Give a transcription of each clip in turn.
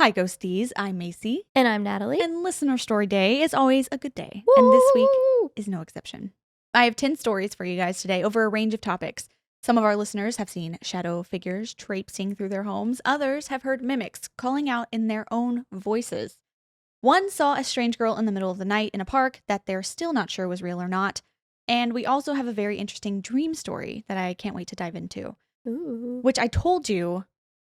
Hi, Ghosties. I'm Macy. And I'm Natalie. And listener story day is always a good day. Woo! And this week is no exception. I have 10 stories for you guys today over a range of topics. Some of our listeners have seen shadow figures traipsing through their homes. Others have heard mimics calling out in their own voices. One saw a strange girl in the middle of the night in a park that they're still not sure was real or not. And we also have a very interesting dream story that I can't wait to dive into. Ooh. Which I told you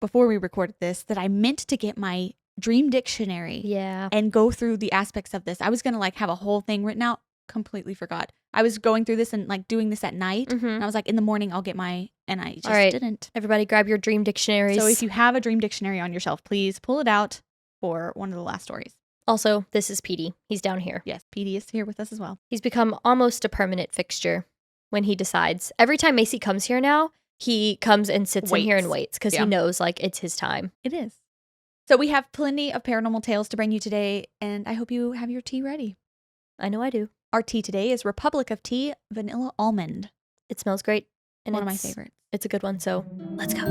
before we recorded this that I meant to get my dream dictionary Yeah. and go through the aspects of this. I was going to have a whole thing written out. Completely forgot. I was going through this and doing this at night. Mm-hmm. And I was like, in the morning, I'll get and I just All right. didn't. Everybody grab your dream dictionaries. So if you have a dream dictionary on your shelf, please pull it out for one of the last stories. Also, this is Petey. He's down here. Yes, PD is here with us as well. He's become almost a permanent fixture when he decides. Every time Macy comes here now, he comes and sits in here and waits because he knows it's his time. It is. So we have plenty of paranormal tales to bring you today, and I hope you have your tea ready. I know I do. Our tea today is Republic of Tea Vanilla Almond. It smells great. And One of my favorites. It's a good one, so let's go.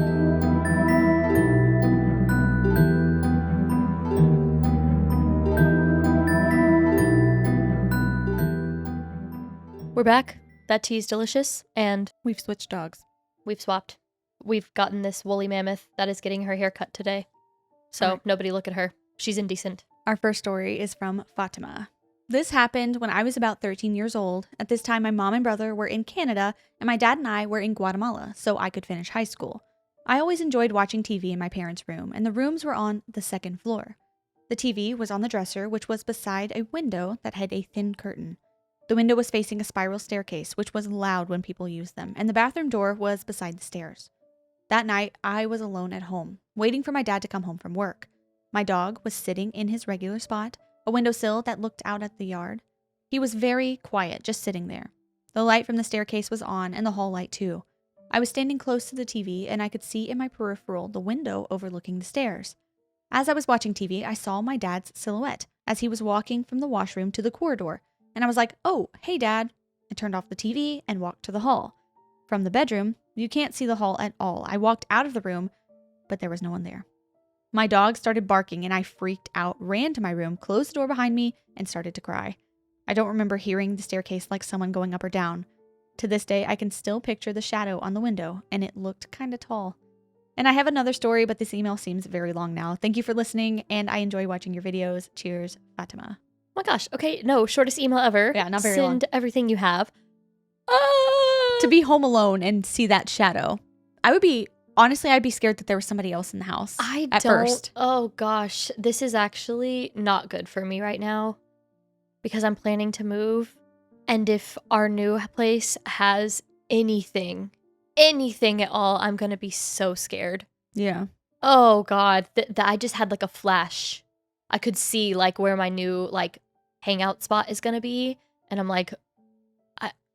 We're back. That tea is delicious, and We've switched dogs. we've swapped. We've gotten this woolly mammoth that is getting her hair cut today. So Alright. nobody look at her. She's indecent. Our first story is from Fatima. This happened when I was about 13 years old. At this time, my mom and brother were in Canada, and my dad and I were in Guatemala, so I could finish high school. I always enjoyed watching TV in my parents' room, and the rooms were on the second floor. The TV was on the dresser, which was beside a window that had a thin curtain. The window was facing a spiral staircase, which was loud when people used them, and the bathroom door was beside the stairs. That night, I was alone at home, waiting for my dad to come home from work. My dog was sitting in his regular spot, a windowsill that looked out at the yard. He was very quiet, just sitting there. The light from the staircase was on, and the hall light too. I was standing close to the TV, and I could see in my peripheral the window overlooking the stairs. As I was watching TV, I saw my dad's silhouette as he was walking from the washroom to the corridor, and I was like, "Oh, hey, Dad." I turned off the TV and walked to the hall. From the bedroom, you can't see the hall at all. I walked out of the room, but there was no one there. My dog started barking, and I freaked out, ran to my room, closed the door behind me, and started to cry. I don't remember hearing the staircase like someone going up or down. To this day, I can still picture the shadow on the window, and it looked kind of tall. And I have another story, but this email seems very long now. Thank you for listening, and I enjoy watching your videos. Cheers, Fatima. Oh my gosh. Okay, no, shortest email ever. Yeah, not very long. Send everything you have. To be home alone and see that shadow, I'd be scared that there was somebody else in the house at first. Oh gosh, this is actually not good for me right now because I'm planning to move. And if our new place has anything at all, I'm going to be so scared. Yeah. Oh God, I just had a flash. I could see where my new hangout spot is going to be. And I'm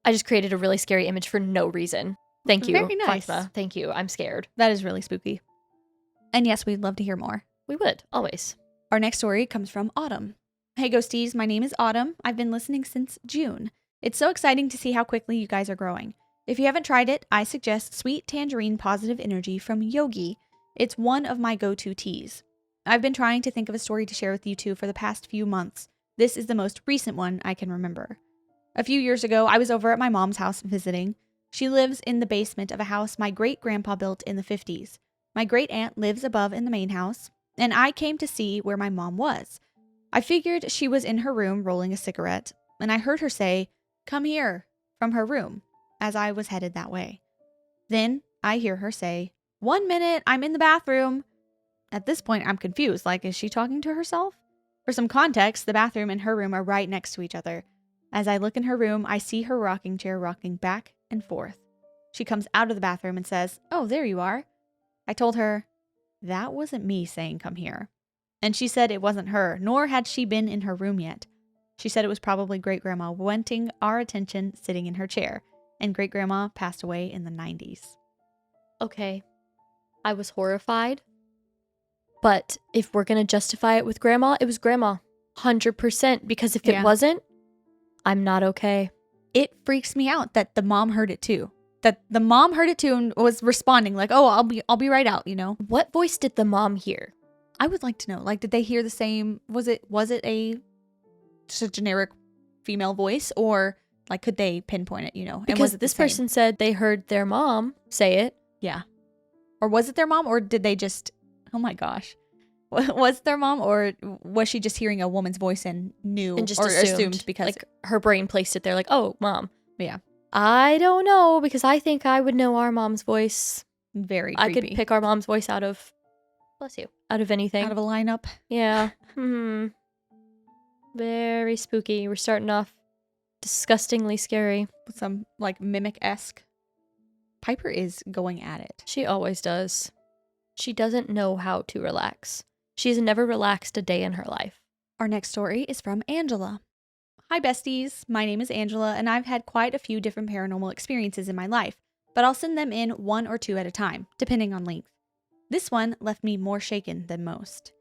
I just created a really scary image for no reason. Thank you. Very nice. Fatima. Thank you. I'm scared. That is really spooky. And yes, we'd love to hear more. We would, always. Our next story comes from Autumn. Hey, Ghosties, my name is Autumn. I've been listening since June. It's so exciting to see how quickly you guys are growing. If you haven't tried it, I suggest Sweet Tangerine Positive Energy from Yogi. It's one of my go-to teas. I've been trying to think of a story to share with you two for the past few months. This is the most recent one I can remember. A few years ago, I was over at my mom's house visiting. She lives in the basement of a house my great-grandpa built in the 50s. My great-aunt lives above in the main house, and I came to see where my mom was. I figured she was in her room rolling a cigarette, and I heard her say, "Come here," from her room, as I was headed that way. Then I hear her say, "1 minute, I'm in the bathroom." At this point, I'm confused, is she talking to herself? For some context, the bathroom and her room are right next to each other. As I look in her room, I see her rocking chair rocking back and forth. She comes out of the bathroom and says, "Oh, there you are." I told her, that wasn't me saying come here. And she said it wasn't her, nor had she been in her room yet. She said it was probably great-grandma wanting our attention sitting in her chair, and great-grandma passed away in the 90s. Okay, I was horrified. But if we're going to justify it with grandma, it was grandma. 100%. Because if it wasn't, I'm not okay. It freaks me out that the mom heard it too. That the mom heard it too and was responding "Oh, I'll be right out," What voice did the mom hear? I would like to know, like, did they hear the same? Was it just a generic female voice, or like could they pinpoint it? And was Because it this the same? person said they heard their mom say it. Yeah. Or was it their mom, or did they just? Oh my gosh. Was it their mom, or was she just hearing a woman's voice and knew And just or assumed because like her brain placed it there like, oh, mom. Yeah. I don't know, because I think I would know our mom's voice. Very I creepy. could pick our mom's voice out of, bless you, out of anything. Out of a lineup. Yeah. Very spooky. We're starting off disgustingly scary. Some like mimic-esque. Piper is going at it. She always does. She doesn't know how to relax. She's never relaxed a day in her life. Our next story is from Angela. Hi besties, my name is Angela and I've had quite a few different paranormal experiences in my life, but I'll send them in 1 or 2 at a time, depending on length. This one left me more shaken than most.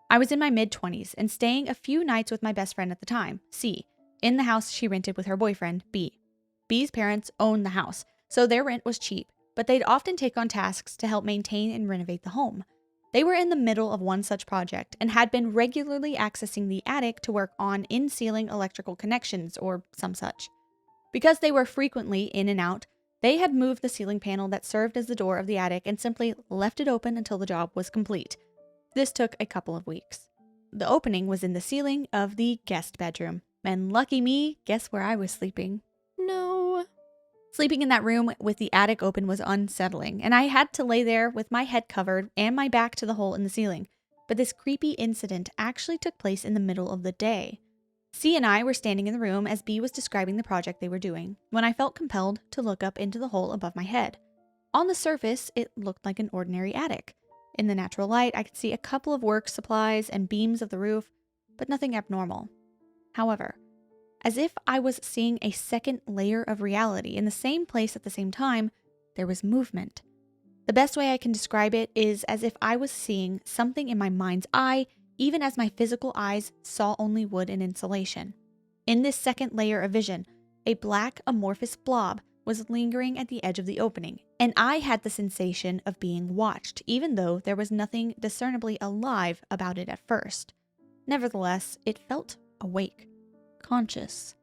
I was in my mid-20s and staying a few nights with my best friend at the time, C, in the house she rented with her boyfriend, B. B's parents owned the house, so their rent was cheap, but they'd often take on tasks to help maintain and renovate the home. They were in the middle of one such project and had been regularly accessing the attic to work on in-ceiling electrical connections or some such. Because they were frequently in and out, they had moved the ceiling panel that served as the door of the attic and simply left it open until the job was complete. This took a couple of weeks. The opening was in the ceiling of the guest bedroom, and lucky me, guess where I was sleeping? No. Sleeping in that room with the attic open was unsettling, and I had to lay there with my head covered and my back to the hole in the ceiling. But this creepy incident actually took place in the middle of the day. C and I were standing in the room as B was describing the project they were doing, when I felt compelled to look up into the hole above my head. On the surface, it looked like an ordinary attic. In the natural light, I could see a couple of work supplies and beams of the roof, but nothing abnormal. However, as if I was seeing a second layer of reality in the same place at the same time, there was movement. The best way I can describe it is as if I was seeing something in my mind's eye, even as my physical eyes saw only wood and insulation. In this second layer of vision, a black amorphous blob was lingering at the edge of the opening, and I had the sensation of being watched, even though there was nothing discernibly alive about it at first. Nevertheless, it felt awake. Conscious.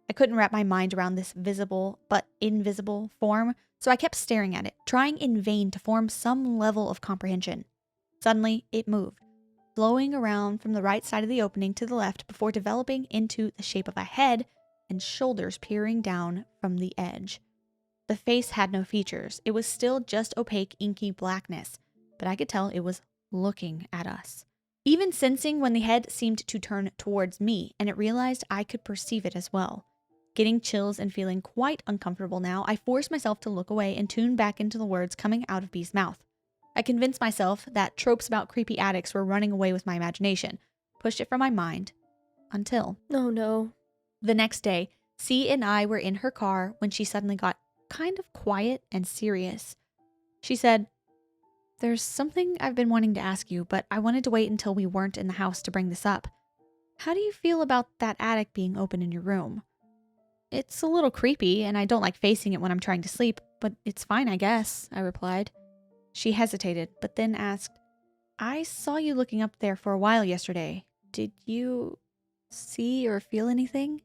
I couldn't wrap my mind around this visible but invisible form, so I kept staring at it, trying in vain to form some level of comprehension. Suddenly, it moved, flowing around from the right side of the opening to the left before developing into the shape of a head and shoulders peering down from the edge. The face had no features. It was still just opaque, inky blackness, but I could tell it was looking at us. Even sensing when the head seemed to turn towards me, and it realized I could perceive it as well. Getting chills and feeling quite uncomfortable now, I forced myself to look away and tune back into the words coming out of B's mouth. I convinced myself that tropes about creepy attics were running away with my imagination, pushed it from my mind, until... Oh no. The next day, C and I were in her car when she suddenly got kind of quiet and serious. She said, "There's something I've been wanting to ask you, but I wanted to wait until we weren't in the house to bring this up. How do you feel about that attic being open in your room?" "It's a little creepy, and I don't like facing it when I'm trying to sleep, but it's fine, I guess," I replied. She hesitated, but then asked, "I saw you looking up there for a while yesterday. Did you see or feel anything?"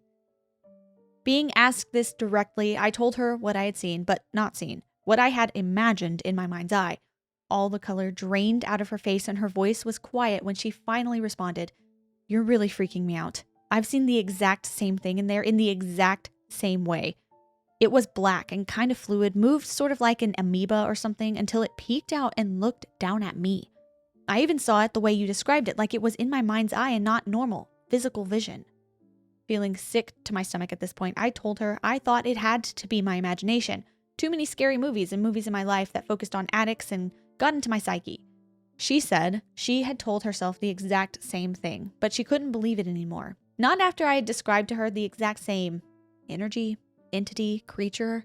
Being asked this directly, I told her what I had seen, but not seen, what I had imagined in my mind's eye. All the color drained out of her face and her voice was quiet when she finally responded, "You're really freaking me out. I've seen the exact same thing in there in the exact same way. It was black and kind of fluid, moved sort of like an amoeba or something until it peeked out and looked down at me. I even saw it the way you described it, like it was in my mind's eye and not normal, physical vision." Feeling sick to my stomach at this point, I told her I thought it had to be my imagination. Too many scary movies and movies in my life that focused on attics and got into my psyche. She said she had told herself the exact same thing, but she couldn't believe it anymore. Not after I had described to her the exact same energy, entity, creature.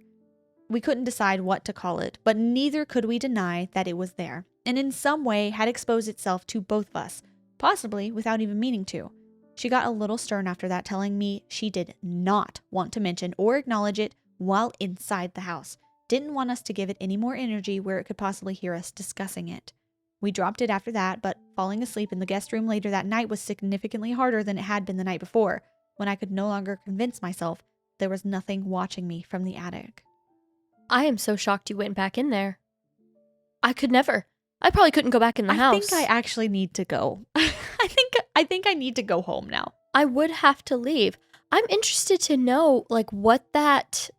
We couldn't decide what to call it, but neither could we deny that it was there, and in some way had exposed itself to both of us, possibly without even meaning to. She got a little stern after that, telling me she did not want to mention or acknowledge it while inside the house. Didn't want us to give it any more energy where it could possibly hear us discussing it. We dropped it after that, but falling asleep in the guest room later that night was significantly harder than it had been the night before, when I could no longer convince myself there was nothing watching me from the attic. I am so shocked you went back in there. I could never. I probably couldn't go back in the house. I think I actually need to go. I think I need to go home now. I would have to leave. I'm interested to know like what that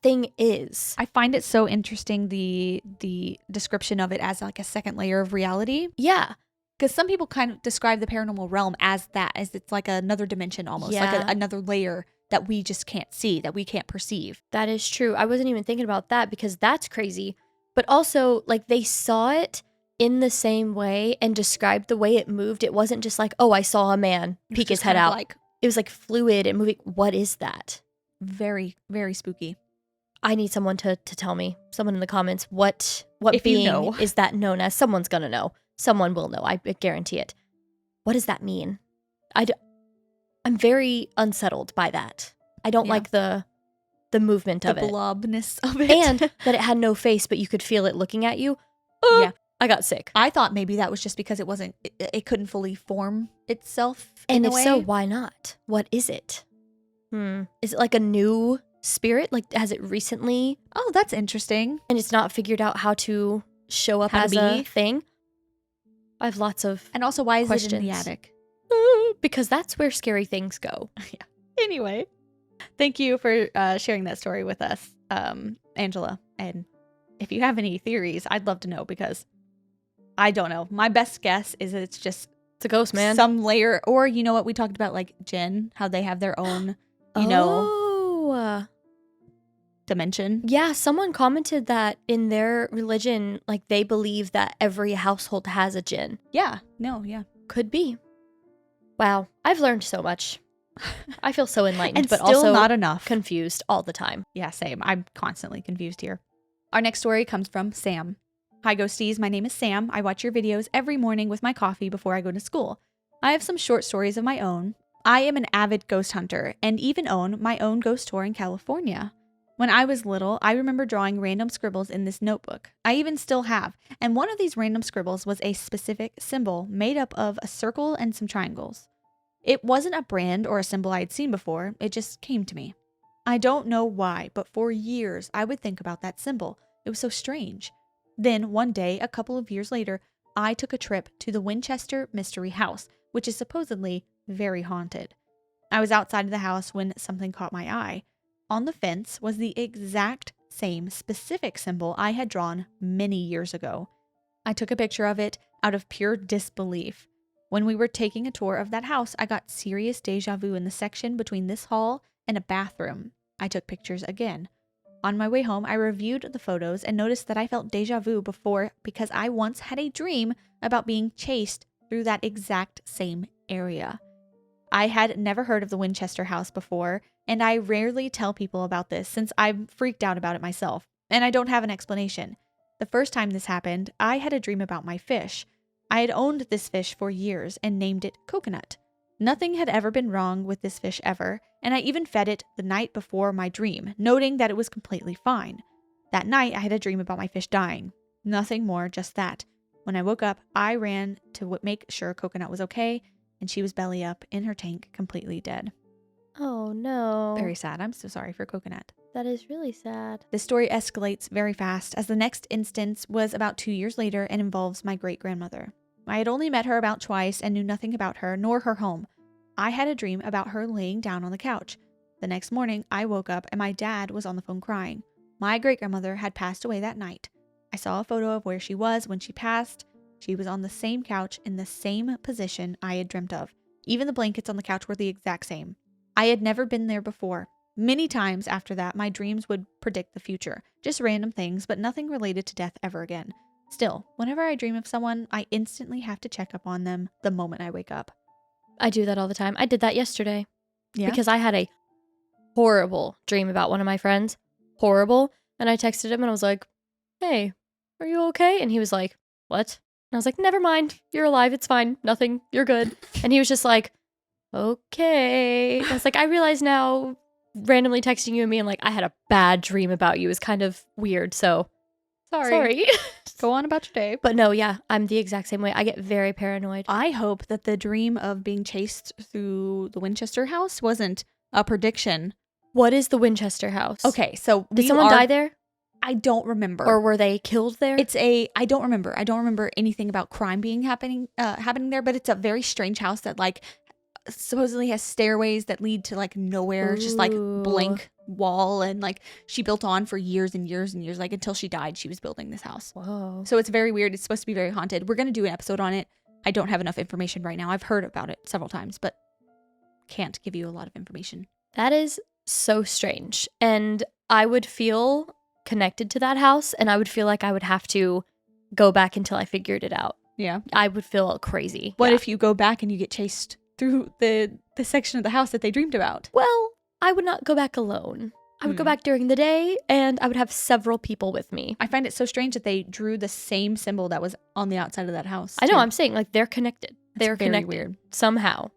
thing is. I find it so interesting, the description of it as like a second layer of reality. Yeah. Because some people kind of describe the paranormal realm as that, as it's like another dimension almost, Yeah. like another layer that we just can't see, that we can't perceive. That is true. I wasn't even thinking about that because that's crazy. But also, like, they saw it in the same way and described the way it moved. It wasn't just like, oh, I saw a man peek his head out. Like, it was like fluid and moving. What is that? very, very spooky. I need someone to tell me, someone in the comments, what If being you know. is that known as? Someone's going to know. Someone will know. I guarantee it. What does that mean? I'm very unsettled by that. I don't Yeah. like the movement of The it. blobness of it. And that it had no face, but you could feel it looking at you. Yeah. I got sick. I thought maybe that was just because it couldn't fully form itself And in if a way. so, why not? What is it? Is it like a new spirit? Like, has it recently, Oh, that's interesting. and it's not figured out how to show up How to as a be? thing? I have lots of And also, why is it in the Questions. attic? because that's where scary things go. Anyway, thank you for sharing that story with us, Angela. And if you have any theories, I'd love to know, because I don't know. My best guess is that it's just It's a ghost, man. some layer, or you know what we talked about, like jinn, how they have their own, know, Oh. dimension. Yeah, someone commented that in their religion, like they believe that every household has a jinn. Yeah. No. Yeah. Could be. Wow, I've learned so much. I feel so enlightened, And but still also not enough. confused all the time. Yeah, same. I'm constantly confused here. Our next story comes from Sam. Hi, Ghosties. My name is Sam. I watch your videos every morning with my coffee before I go to school. I have some short stories of my own. I am an avid ghost hunter and even own my own ghost tour in California. When I was little, I remember drawing random scribbles in this notebook. I even still have. And one of these random scribbles was a specific symbol made up of a circle and some triangles. It wasn't a brand or a symbol I'd seen before. It just came to me. I don't know why, but for years I would think about that symbol. It was so strange. Then one day, a couple of years later, I took a trip to the Winchester Mystery House, which is supposedly very haunted. I was outside of the house when something caught my eye. On the fence was the exact same specific symbol I had drawn many years ago. I took a picture of it out of pure disbelief. When we were taking a tour of that house, I got serious deja vu in the section between this hall and a bathroom. I took pictures again. On my way home, I reviewed the photos and noticed that I felt deja vu before because I once had a dream about being chased through that exact same area. I had never heard of the Winchester house before, and I rarely tell people about this since I'm freaked out about it myself, and I don't have an explanation. The first time this happened, I had a dream about my fish. I had owned this fish for years and named it Coconut. Nothing had ever been wrong with this fish ever, and I even fed it the night before my dream, noting that it was completely fine. That night, I had a dream about my fish dying. Nothing more, just that. When I woke up, I ran to make sure Coconut was okay, and she was belly up in her tank, completely dead. Oh no. Very sad. I'm so sorry for Coconut. That is really sad. The story escalates very fast, as the next instance was about 2 years later and involves my great-grandmother. I had only met her about twice and knew nothing about her, nor her home. I had a dream about her laying down on the couch. The next morning, I woke up and my dad was on the phone crying. My great-grandmother had passed away that night. I saw a photo of where she was when she passed. She was on the same couch in the same position I had dreamt of. Even the blankets on the couch were the exact same. I had never been there before. Many times after that, my dreams would predict the future. Just random things, but nothing related to death ever again. Still, whenever I dream of someone, I instantly have to check up on them the moment I wake up. I do that all the time. I did that yesterday. Yeah? Because I had a horrible dream about one of my friends. Horrible. And I texted him and I was like, hey, are you okay? And he was like, what? And I was like, never mind. You're alive. It's fine. Nothing. You're good. And he was just like, okay. I was like, I realize now, randomly texting you and being like, I had a bad dream about you is kind of weird. So Sorry. Go on about your day. But no, yeah, I'm the exact same way. I get very paranoid. I hope that the dream of being chased through the Winchester house wasn't a prediction. What is the Winchester house? Okay, so Did someone die there? I don't remember. Or were they killed there? I don't remember. I don't remember anything about crime happening there, but it's a very strange house that like supposedly has stairways that lead to like nowhere. It's just like blank wall, and like she built on for years and years and years, like until she died, she was building this house. Whoa. So it's very weird. It's supposed to be very haunted. We're going to do an episode on it. I don't have enough information right now. I've heard about it several times, but can't give you a lot of information. That is so strange. And I would feel connected to that house, and I would feel like I would have to go back until I figured it out. Yeah. I would feel crazy. What if you go back and you get chased through the section of the house that they dreamed about? Well, I would not go back alone. I would go back during the day, and I would have several people with me. I find it so strange that they drew the same symbol that was on the outside of that house. I know, I'm saying, like, they're connected. They're very connected weird. somehow.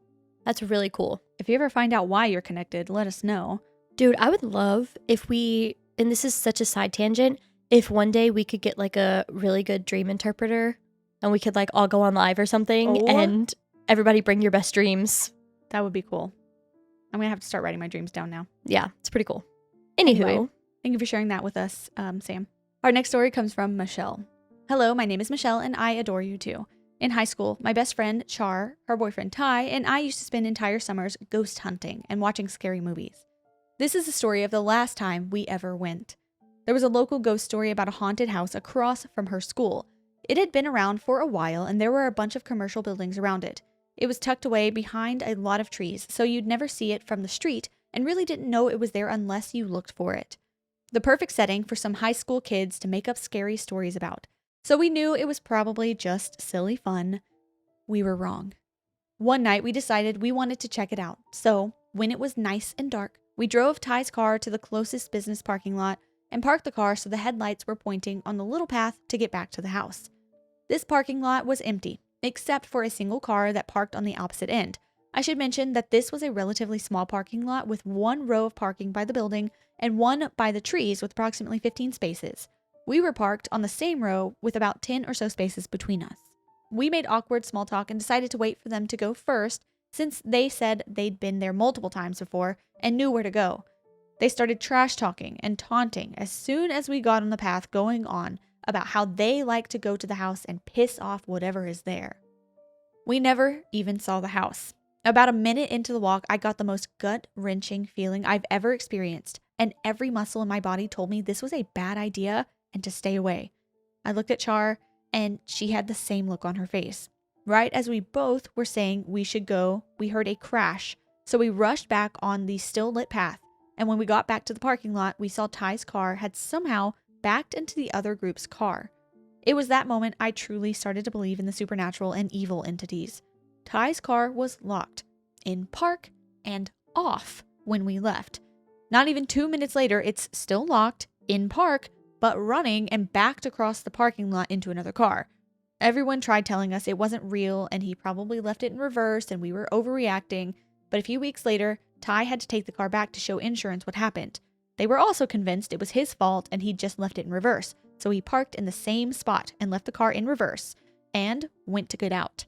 That's really cool. If you ever find out why you're connected, let us know. Dude, I would love if we, and this is such a side tangent, if one day we could get like a really good dream interpreter and we could like all go on live or something and everybody bring your best dreams. That would be cool. I'm going to have to start writing my dreams down now. Yeah, it's pretty cool. Anyway, thank you for sharing that with us, Sam. Our next story comes from Michelle. Hello, my name is Michelle and I adore you too. In high school, my best friend, Char, her boyfriend, Ty, and I used to spend entire summers ghost hunting and watching scary movies. This is the story of the last time we ever went. There was a local ghost story about a haunted house across from her school. It had been around for a while and there were a bunch of commercial buildings around it. It was tucked away behind a lot of trees, so you'd never see it from the street and really didn't know it was there unless you looked for it. The perfect setting for some high school kids to make up scary stories about. So we knew it was probably just silly fun. We were wrong. One night we decided we wanted to check it out. So when it was nice and dark, we drove Ty's car to the closest business parking lot and parked the car so the headlights were pointing on the little path to get back to the house. This parking lot was empty, except for a single car that parked on the opposite end. I should mention that this was a relatively small parking lot with one row of parking by the building and one by the trees with approximately 15 spaces. We were parked on the same row with about 10 or so spaces between us. We made awkward small talk and decided to wait for them to go first since they said they'd been there multiple times before and knew where to go. They started trash talking and taunting as soon as we got on the path, going on about how they like to go to the house and piss off whatever is there. We never even saw the house. About a minute into the walk, I got the most gut-wrenching feeling I've ever experienced, and every muscle in my body told me this was a bad idea and to stay away. I looked at Char, and she had the same look on her face. Right as we both were saying we should go, we heard a crash, so we rushed back on the still lit path, and when we got back to the parking lot, we saw Ty's car had somehow backed into the other group's car. It was that moment I truly started to believe in the supernatural and evil entities. Ty's car was locked, in park, and off when we left. Not even 2 minutes later, it's still locked, in park, but running and backed across the parking lot into another car. Everyone tried telling us it wasn't real and he probably left it in reverse and we were overreacting, but a few weeks later, Ty had to take the car back to show insurance what happened. They were also convinced it was his fault and he'd just left it in reverse, so he parked in the same spot and left the car in reverse and went to get out.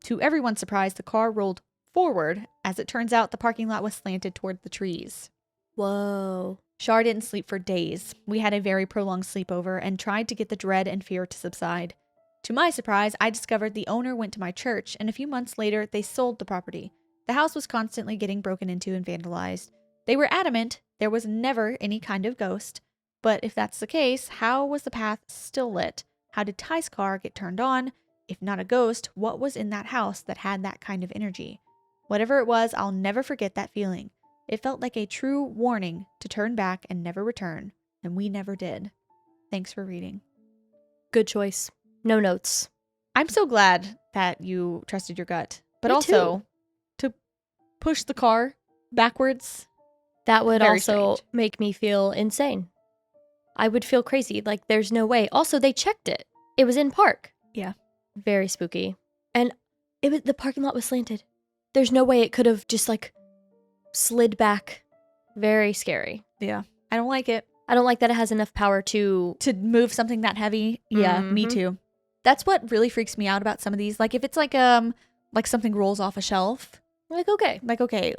To everyone's surprise, the car rolled forward. As it turns out, the parking lot was slanted toward the trees. Whoa. Char didn't sleep for days. We had a very prolonged sleepover and tried to get the dread and fear to subside. To my surprise, I discovered the owner went to my church, and a few months later, they sold the property. The house was constantly getting broken into and vandalized. They were adamant there was never any kind of ghost. But if that's the case, how was the path still lit? How did Ty's car get turned on? If not a ghost, what was in that house that had that kind of energy? Whatever it was, I'll never forget that feeling. It felt like a true warning to turn back and never return, and we never did. Thanks for reading. Good choice. No notes. I'm so glad that you trusted your gut, but Me also to push the car backwards. That would Very also strange. make me feel insane. I would feel crazy. Like, there's no way. Also, they checked it. It was in park. Yeah. Very spooky. And the parking lot was slanted. There's no way it could have just, like, slid back. Very scary. Yeah. I don't like it. I don't like that it has enough power to move something that heavy. Yeah, me Mhm. too. That's what really freaks me out about some of these. Like if it's like something rolls off a shelf, okay.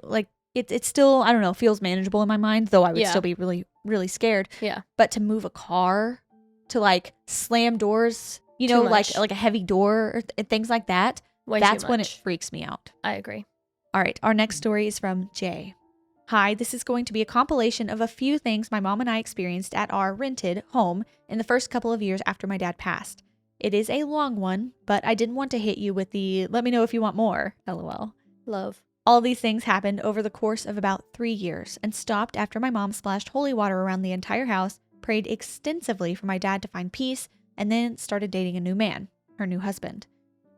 like it's still, I don't know, feels manageable in my mind, though I would Yeah. still be really, really scared. Yeah. But to move a car, to like slam doors, you Too know, much. like a heavy door or things like that, Way that's too when it much. freaks me out. I agree. All right, our next story is from Jay. Hi, this is going to be a compilation of a few things my mom and I experienced at our rented home in the first couple of years after my dad passed. It is a long one, but I didn't want to hit you with the let me know if you want more, lol. Love. All these things happened over the course of about 3 years and stopped after my mom splashed holy water around the entire house, prayed extensively for my dad to find peace, and then started dating a new man, her new husband.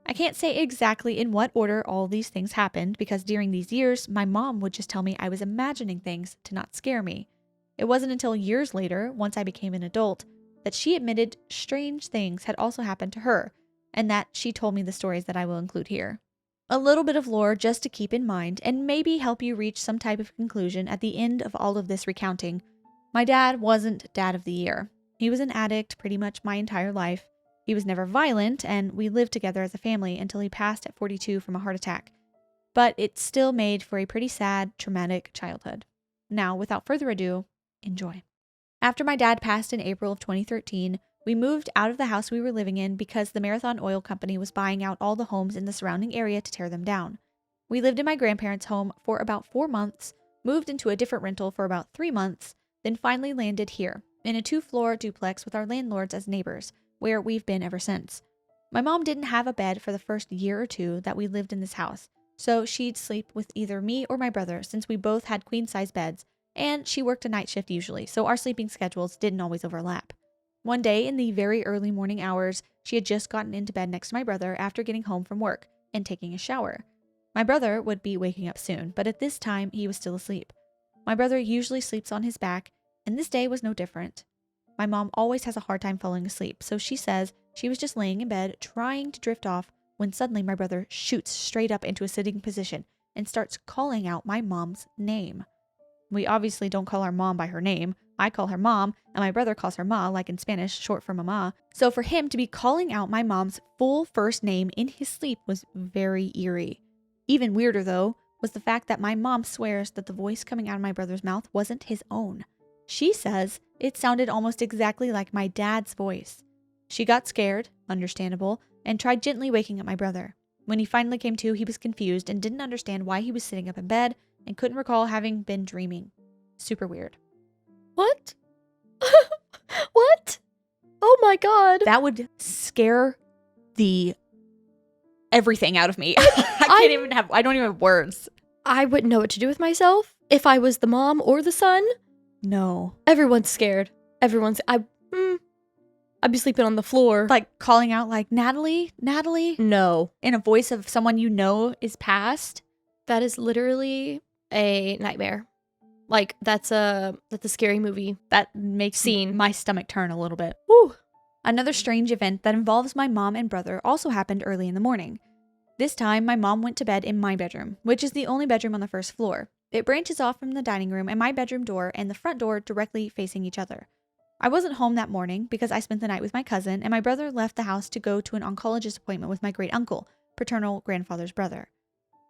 I can't say exactly in what order all these things happened because during these years, my mom would just tell me I was imagining things to not scare me. It wasn't until years later, once I became an adult, that she admitted strange things had also happened to her, and that she told me the stories that I will include here. A little bit of lore just to keep in mind and maybe help you reach some type of conclusion at the end of all of this recounting. My dad wasn't Dad of the Year. He was an addict pretty much my entire life. He was never violent, and we lived together as a family until he passed at 42 from a heart attack. But it still made for a pretty sad, traumatic childhood. Now, without further ado, enjoy. After my dad passed in April of 2013, we moved out of the house we were living in because the Marathon Oil Company was buying out all the homes in the surrounding area to tear them down. We lived in my grandparents' home for about 4 months, moved into a different rental for about 3 months, then finally landed here, in a 2-floor duplex with our landlords as neighbors, where we've been ever since. My mom didn't have a bed for the first year or two that we lived in this house, so she'd sleep with either me or my brother since we both had queen-size beds, and she worked a night shift usually, so our sleeping schedules didn't always overlap. One day in the very early morning hours, she had just gotten into bed next to my brother after getting home from work and taking a shower. My brother would be waking up soon, but at this time he was still asleep. My brother usually sleeps on his back, and this day was no different. My mom always has a hard time falling asleep, so she says she was just laying in bed trying to drift off when suddenly my brother shoots straight up into a sitting position and starts calling out my mom's name. We obviously don't call our mom by her name. I call her mom, and my brother calls her ma, like in Spanish, short for mama. So for him to be calling out my mom's full first name in his sleep was very eerie. Even weirder, though, was the fact that my mom swears that the voice coming out of my brother's mouth wasn't his own. She says it sounded almost exactly like my dad's voice. She got scared, understandable, and tried gently waking up my brother. When he finally came to, he was confused and didn't understand why he was sitting up in bed and couldn't recall having been dreaming. Super weird. What? What? Oh my god. That would scare the everything out of me. I don't even have words. I wouldn't know what to do with myself if I was the mom or the son. No. Everyone's scared. I'd be sleeping on the floor. Like calling out like, Natalie? No. In a voice of someone you know is passed. That is literally a nightmare. Like, that's a scary movie. That makes Scene. my stomach turn a little bit. Whew. Another strange event that involves my mom and brother also happened early in the morning. This time, my mom went to bed in my bedroom, which is the only bedroom on the first floor. It branches off from the dining room and my bedroom door and the front door directly facing each other. I wasn't home that morning because I spent the night with my cousin, and my brother left the house to go to an oncologist appointment with my great uncle, paternal grandfather's brother.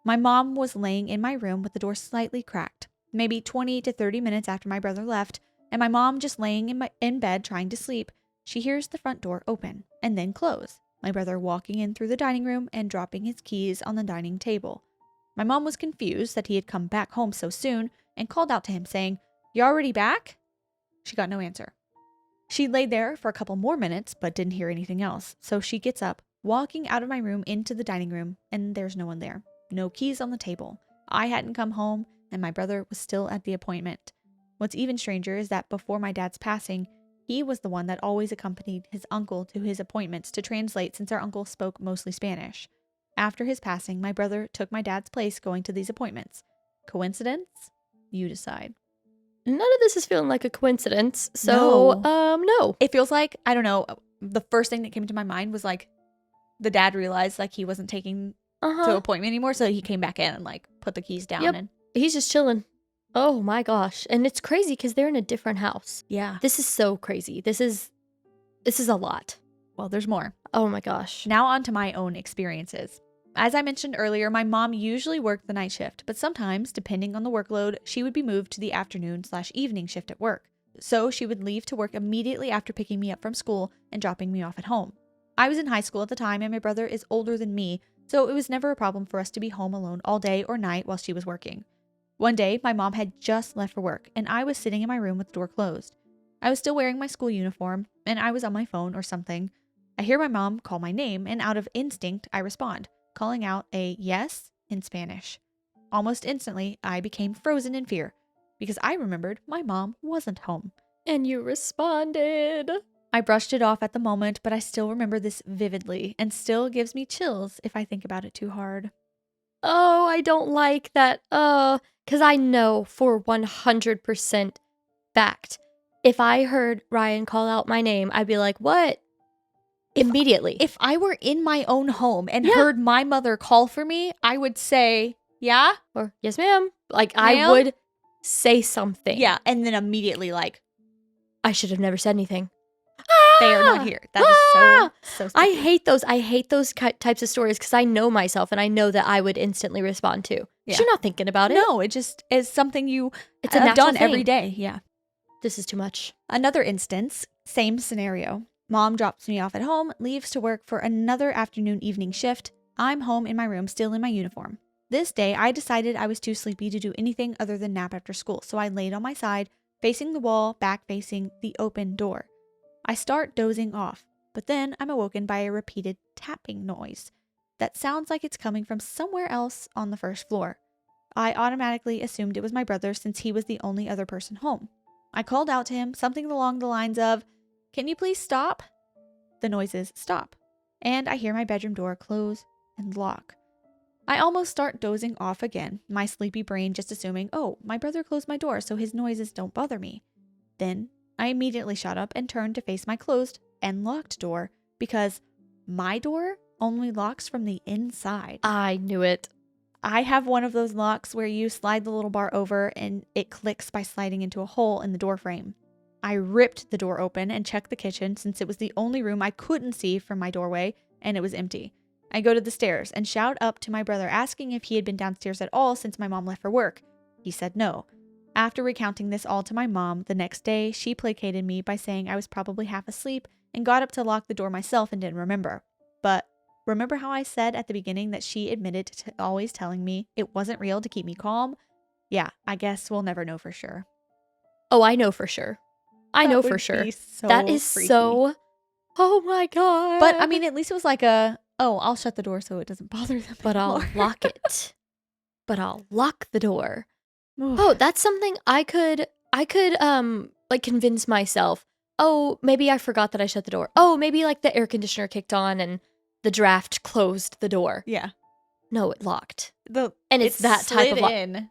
My mom was laying in my room with the door slightly cracked, maybe 20 to 30 minutes after my brother left, and my mom just laying in bed trying to sleep. She hears the front door open and then close, my brother walking in through the dining room and dropping his keys on the dining table. My mom was confused that he had come back home so soon and called out to him saying, "You already back?" She got no answer. She lay there for a couple more minutes but didn't hear anything else, so she gets up, walking out of my room into the dining room, and there's no one there. No keys on the table. I hadn't come home, and my brother was still at the appointment. What's even stranger is that before my dad's passing, he was the one that always accompanied his uncle to his appointments to translate since our uncle spoke mostly Spanish. After his passing, my brother took my dad's place going to these appointments. Coincidence? You decide. None of this is feeling like a coincidence, so, no. It feels like, I don't know, the first thing that came to my mind was like, the dad realized like he wasn't taking to appointment anymore, so he came back in and like put the keys down. Yep. And He's just chilling. Oh my gosh. And it's crazy because they're in a different house. Yeah. This is so crazy. This is a lot. Well, there's more. Oh my gosh. Now on to my own experiences. As I mentioned earlier, my mom usually worked the night shift, but sometimes, depending on the workload, she would be moved to the afternoon/evening shift at work. So she would leave to work immediately after picking me up from school and dropping me off at home. I was in high school at the time, and my brother is older than me, so it was never a problem for us to be home alone all day or night while she was working. One day, my mom had just left for work, and I was sitting in my room with the door closed. I was still wearing my school uniform, and I was on my phone or something. I hear my mom call my name, and out of instinct, I respond, calling out a yes in Spanish. Almost instantly, I became frozen in fear because I remembered my mom wasn't home. And you responded. I brushed it off at the moment, but I still remember this vividly and still gives me chills if I think about it too hard. Oh, I don't like that. Because I know for 100% fact, if I heard Ryan call out my name, I'd be like, what? Immediately. If I were in my own home and Yeah. heard my mother call for me, I would say, yeah? Or, yes, ma'am. Like, I Ma'am? would say something. Yeah, and then immediately like, I should have never said anything. they are not here. That is so I stupid. hate those. I hate those types of stories because I know myself and I know that I would instantly respond to. Yeah. You're not thinking about it. No, it just is something you It's a have natural done every thing. day. Yeah. This is too much. Another instance, same scenario. Mom drops me off at home, leaves to work for another afternoon-evening shift. I'm home in my room, still in my uniform. This day, I decided I was too sleepy to do anything other than nap after school, so I laid on my side, facing the wall, back facing the open door. I start dozing off, but then I'm awoken by a repeated tapping noise that sounds like it's coming from somewhere else on the first floor. I automatically assumed it was my brother since he was the only other person home. I called out to him something along the lines of, "Can you please stop?" The noises stop, and I hear my bedroom door close and lock. I almost start dozing off again, my sleepy brain just assuming, oh, my brother closed my door so his noises don't bother me. Then I immediately shut up and turned to face my closed and locked door because my door only locks from the inside. I knew it. I have one of those locks where you slide the little bar over and it clicks by sliding into a hole in the door frame. I ripped the door open and checked the kitchen since it was the only room I couldn't see from my doorway and it was empty. I go to the stairs and shout up to my brother asking if he had been downstairs at all since my mom left for work. He said no. After recounting this all to my mom, the next day she placated me by saying I was probably half asleep and got up to lock the door myself and didn't remember. But remember how I said at the beginning that she admitted to always telling me it wasn't real to keep me calm? Yeah, I guess we'll never know for sure. Oh, I know for sure. I That know would for sure. be so That is freaky. so. Oh my god. But I mean, at least it was like I'll shut the door so it doesn't bother them But I'll anymore. lock it. But I'll lock the door. Oof. Oh, that's something I could like convince myself. Oh, maybe I forgot that I shut the door. Oh, maybe like the air conditioner kicked on and the draft closed the door. Yeah. No, it locked. And it's that type of in.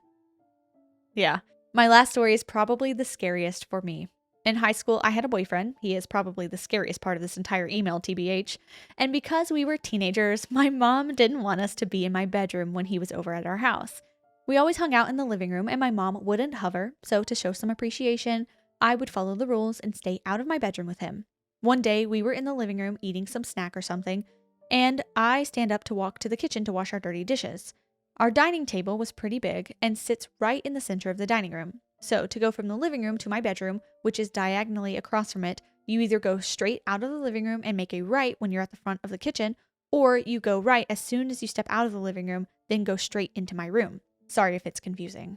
Yeah. My last story is probably the scariest for me. In high school, I had a boyfriend. He is probably the scariest part of this entire email, TBH. And because we were teenagers, my mom didn't want us to be in my bedroom when he was over at our house. We always hung out in the living room and my mom wouldn't hover, so to show some appreciation, I would follow the rules and stay out of my bedroom with him. One day, we were in the living room eating some snack or something, and I stand up to walk to the kitchen to wash our dirty dishes. Our dining table was pretty big and sits right in the center of the dining room. So to go from the living room to my bedroom, which is diagonally across from it, you either go straight out of the living room and make a right when you're at the front of the kitchen, or you go right as soon as you step out of the living room, then go straight into my room. Sorry if it's confusing.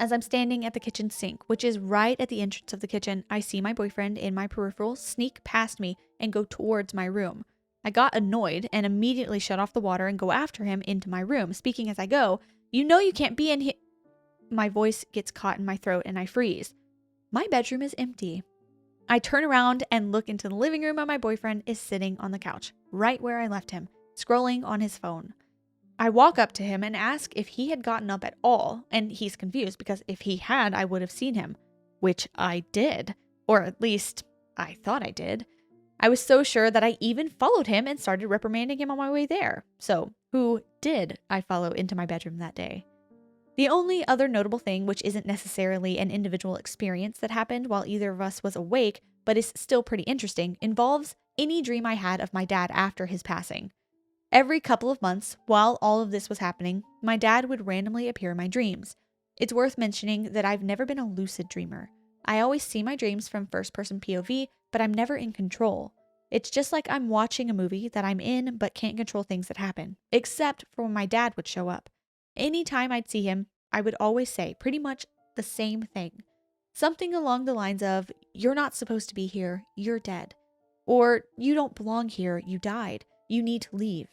As I'm standing at the kitchen sink, which is right at the entrance of the kitchen, I see my boyfriend in my peripheral sneak past me and go towards my room. I got annoyed and immediately shut off the water and go after him into my room, speaking as I go, "You know you can't be in here." My voice gets caught in my throat and I freeze. My bedroom is empty. I turn around and look into the living room and my boyfriend is sitting on the couch, right where I left him, scrolling on his phone. I walk up to him and ask if he had gotten up at all, and he's confused because if he had, I would have seen him, which I did, or at least I thought I did. I was so sure that I even followed him and started reprimanding him on my way there. So, who did I follow into my bedroom that day? The only other notable thing, which isn't necessarily an individual experience that happened while either of us was awake, but is still pretty interesting, involves any dream I had of my dad after his passing. Every couple of months, while all of this was happening, my dad would randomly appear in my dreams. It's worth mentioning that I've never been a lucid dreamer. I always see my dreams from first-person POV, but I'm never in control. It's just like I'm watching a movie that I'm in but can't control things that happen, except for when my dad would show up. Anytime I'd see him, I would always say pretty much the same thing. Something along the lines of, "You're not supposed to be here, you're dead." Or, "You don't belong here, you died, you need to leave."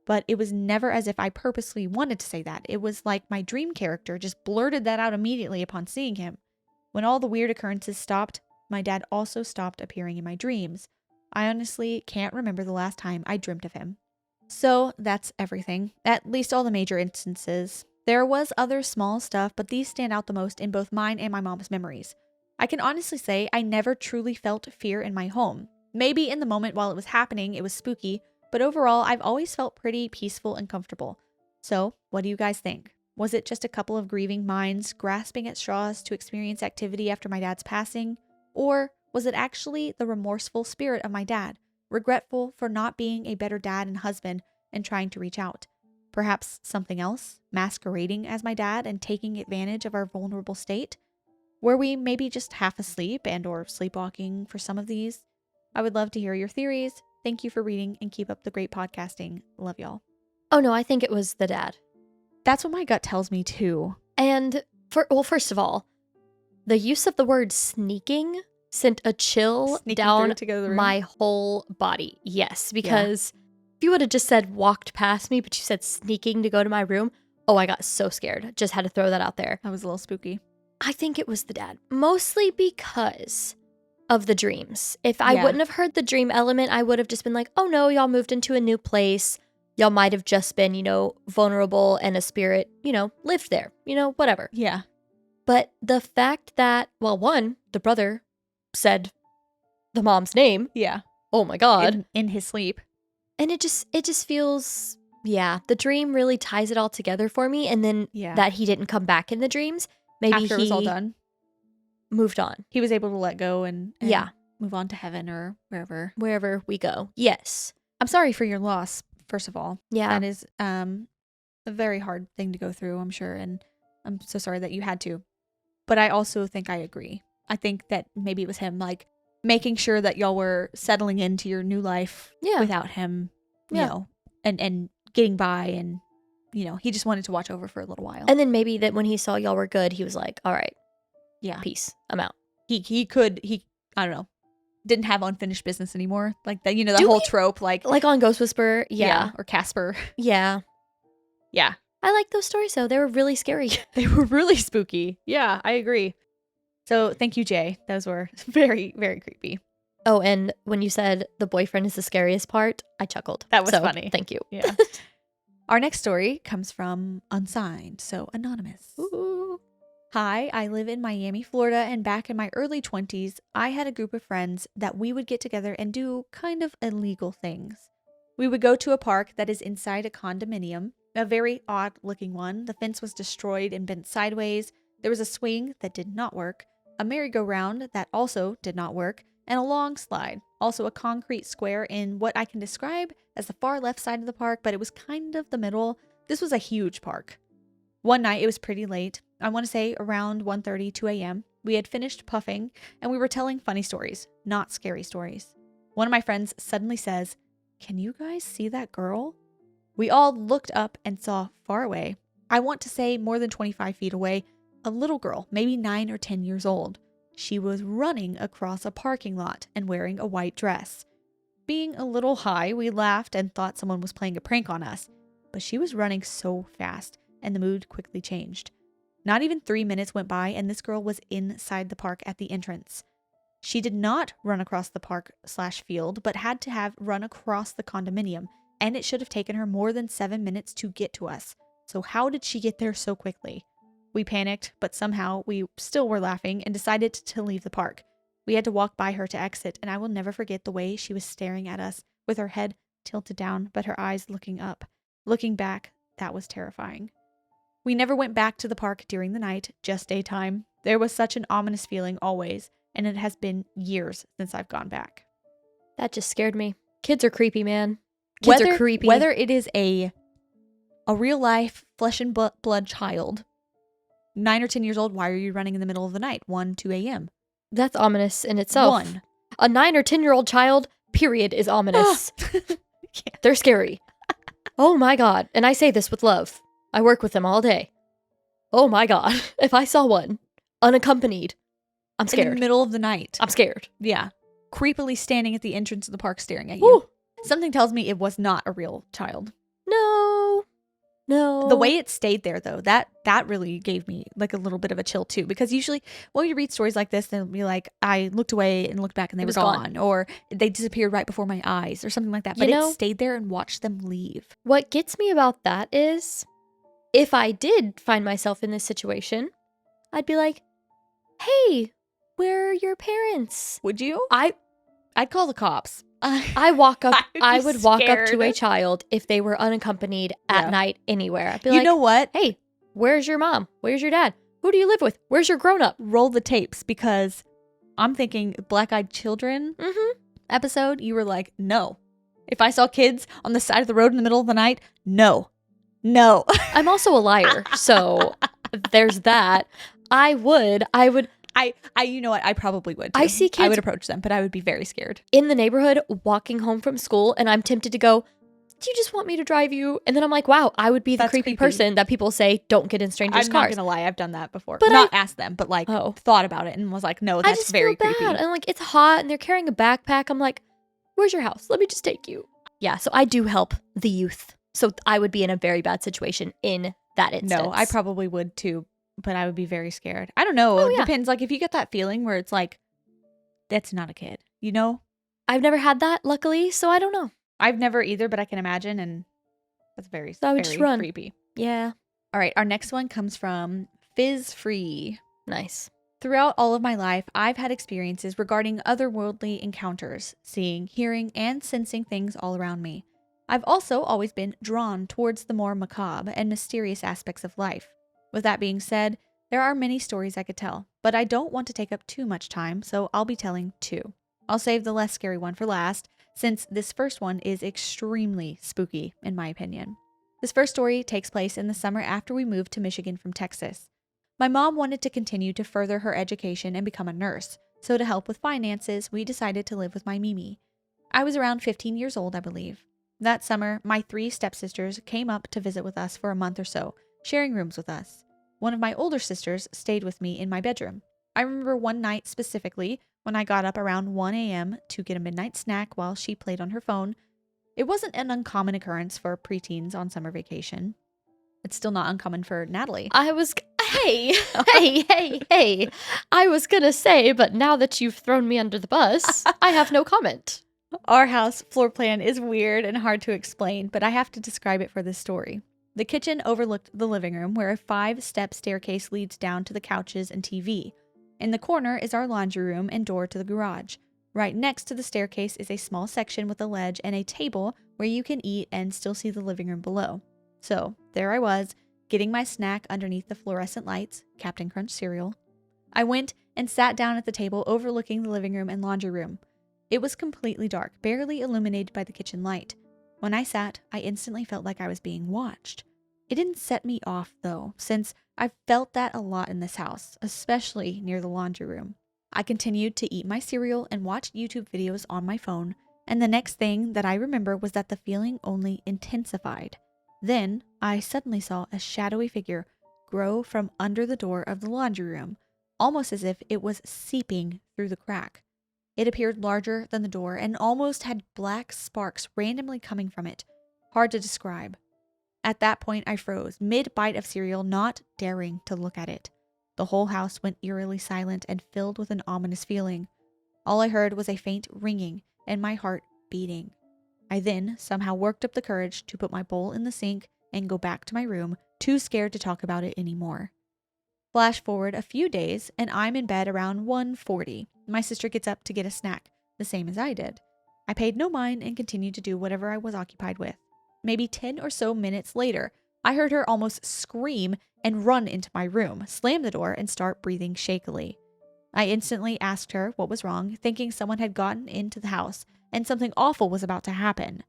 But it was never as if I purposely wanted to say that. It was like my dream character just blurted that out immediately upon seeing him. When all the weird occurrences stopped, my dad also stopped appearing in my dreams. I honestly can't remember the last time I dreamt of him. So that's everything, at least all the major instances. There was other small stuff, but these stand out the most in both mine and my mom's memories. I can honestly say I never truly felt fear in my home. Maybe in the moment while it was happening, it was spooky, but overall, I've always felt pretty peaceful and comfortable. So, what do you guys think? Was it just a couple of grieving minds grasping at straws to experience activity after my dad's passing? Or was it actually the remorseful spirit of my dad, regretful for not being a better dad and husband and trying to reach out? Perhaps something else, masquerading as my dad and taking advantage of our vulnerable state? Were we maybe just half asleep and or sleepwalking for some of these? I would love to hear your theories. Thank you for reading and keep up the great podcasting. Love y'all. Oh no, I think it was the dad. That's what my gut tells me too. And first of all, the use of the word sneaking sent a chill Sneaking down through to go to the room? my whole body. Yes, because if you would have just said walked past me, but you said sneaking to go to my room, oh, I got so scared. Just had to throw that out there. That was a little spooky. I think it was the dad, mostly because of the dreams. If I wouldn't have heard the dream element, I would have just been like, oh no, y'all moved into a new place. Y'all might have just been, vulnerable and a spirit, lived there, whatever. Yeah. But the fact that, well, one, the brother said the mom's name. Yeah. Oh my God. In his sleep. And it just feels, the dream really ties it all together for me. And then that he didn't come back in the dreams. Maybe after it was all done. Moved on. He was able to let go and move on to heaven or wherever we go. Yes. I'm sorry for your loss, first of all. Yeah. That is a very hard thing to go through, I'm sure, and I'm so sorry that you had to. But I also think I agree. I think that maybe it was him, like, making sure that y'all were settling into your new life without him, you know, and getting by, and, he just wanted to watch over for a little while. And then maybe that when he saw y'all were good, he was like, all right. Yeah. Peace. I'm out. He I don't know, didn't have unfinished business anymore. Like that, the whole trope, like on Ghost Whisperer. Yeah. Or Casper. Yeah. Yeah. I like those stories though. They were really scary. They were really spooky. Yeah, I agree. So thank you, Jay. Those were very, very creepy. Oh, and when you said the boyfriend is the scariest part, I chuckled. That was funny. Thank you. Yeah. Our next story comes from Unsigned, so anonymous. Ooh. Hi, I live in Miami, Florida, and back in my early 20s, I had a group of friends that we would get together and do kind of illegal things. We would go to a park that is inside a condominium, a very odd-looking one. The fence was destroyed and bent sideways. There was a swing that did not work, a merry-go-round that also did not work, and a long slide. Also a concrete square in what I can describe as the far left side of the park, but it was kind of the middle. This was a huge park. One night, it was pretty late. I want to say around 1:30, 2 a.m. We had finished puffing, and we were telling funny stories, not scary stories. One of my friends suddenly says, "Can you guys see that girl?" We all looked up and saw far away, I want to say more than 25 feet away, a little girl, maybe 9 or 10 years old. She was running across a parking lot and wearing a white dress. Being a little high, we laughed and thought someone was playing a prank on us, but she was running so fast, and the mood quickly changed. Not even 3 minutes went by, and this girl was inside the park at the entrance. She did not run across the park/field, but had to have run across the condominium, and it should have taken her more than 7 minutes to get to us. So how did she get there so quickly? We panicked, but somehow we still were laughing and decided to leave the park. We had to walk by her to exit, and I will never forget the way she was staring at us with her head tilted down, but her eyes looking up. Looking back, that was terrifying. We never went back to the park during the night, just daytime. There was such an ominous feeling always, and it has been years since I've gone back. That just scared me. Kids are creepy, man. Kids are creepy. Whether it is a real life flesh and blood child, 9 or 10 years old, why are you running in the middle of the night, 1, 2 a.m.? That's ominous in itself. 1. A 9 or 10-year-old child, period, is ominous. Yeah. They're scary. Oh my God. And I say this with love. I work with them all day. Oh my God. If I saw one unaccompanied, I'm scared. In the middle of the night. I'm scared. Yeah. Creepily standing at the entrance of the park staring at you. Woo. Something tells me it was not a real child. No. The way it stayed there, though, that really gave me like a little bit of a chill, too. Because usually when you read stories like this, they'll be like, I looked away and looked back and they were gone. Or they disappeared right before my eyes or something like that. But it stayed there and watched them leave. What gets me about that is if I did find myself in this situation, I'd be like, hey, where are your parents? Would you? I'd call the cops. I would walk up to a child if they were unaccompanied at night anywhere. I'd be like, you know what? Hey, where's your mom? Where's your dad? Who do you live with? Where's your grown-up? Roll the tapes, because I'm thinking Black-Eyed Children episode, you were like, no. If I saw kids on the side of the road in the middle of the night, no. I'm also a liar, so there's that. I would you know what? I probably would too. I see kids. I would approach them, but I would be very scared. In the neighborhood, walking home from school, and I'm tempted to go, do you just want me to drive you? And then I'm like, wow, I would be the creepy person that people say, don't get in strangers' cars. I'm not going to lie. I've done that before. But not asked them, but like thought about it and was like, no, that's very creepy. Bad. And like, it's hot and they're carrying a backpack. I'm like, where's your house? Let me just take you. Yeah, so I do help the youth. So I would be in a very bad situation in that instance. No, I probably would too. But I would be very scared. I don't know. It depends. Like, if you get that feeling where it's like, that's not a kid, you know? I've never had that, luckily, so I don't know. I've never either, but I can imagine, and that's very, so I would very just run. Creepy. Yeah. All right, our next one comes from FizzFree. Nice. Throughout all of my life, I've had experiences regarding otherworldly encounters, seeing, hearing, and sensing things all around me. I've also always been drawn towards the more macabre and mysterious aspects of life. With that being said, there are many stories I could tell, but I don't want to take up too much time, so I'll be telling 2. I'll save the less scary one for last, since this first one is extremely spooky, in my opinion. This first story takes place in the summer after we moved to Michigan from Texas. My mom wanted to continue to further her education and become a nurse, so to help with finances, we decided to live with my Mimi. I was around 15 years old, I believe. That summer, my 3 stepsisters came up to visit with us for a month or so, sharing rooms with us. One of my older sisters stayed with me in my bedroom. I remember one night specifically when I got up around 1 a.m. to get a midnight snack while she played on her phone. It wasn't an uncommon occurrence for preteens on summer vacation. It's still not uncommon for Natalie. Hey. I was gonna say, but now that you've thrown me under the bus, I have no comment. Our house floor plan is weird and hard to explain, but I have to describe it for this story. The kitchen overlooked the living room, where a 5-step staircase leads down to the couches and TV. In the corner is our laundry room and door to the garage. Right next to the staircase is a small section with a ledge and a table where you can eat and still see the living room below. So, there I was, getting my snack underneath the fluorescent lights, Captain Crunch cereal. I went and sat down at the table overlooking the living room and laundry room. It was completely dark, barely illuminated by the kitchen light. When I sat, I instantly felt like I was being watched. It didn't set me off, though, since I've felt that a lot in this house, especially near the laundry room. I continued to eat my cereal and watch YouTube videos on my phone, and the next thing that I remember was that the feeling only intensified. Then, I suddenly saw a shadowy figure grow from under the door of the laundry room, almost as if it was seeping through the crack. It appeared larger than the door and almost had black sparks randomly coming from it. Hard to describe. At that point, I froze, mid-bite of cereal, not daring to look at it. The whole house went eerily silent and filled with an ominous feeling. All I heard was a faint ringing and my heart beating. I then somehow worked up the courage to put my bowl in the sink and go back to my room, too scared to talk about it anymore. Flash forward a few days, and I'm in bed around 1:40. My sister gets up to get a snack, the same as I did. I paid no mind and continued to do whatever I was occupied with. Maybe 10 or so minutes later, I heard her almost scream and run into my room, slam the door, and start breathing shakily. I instantly asked her what was wrong, thinking someone had gotten into the house and something awful was about to happen.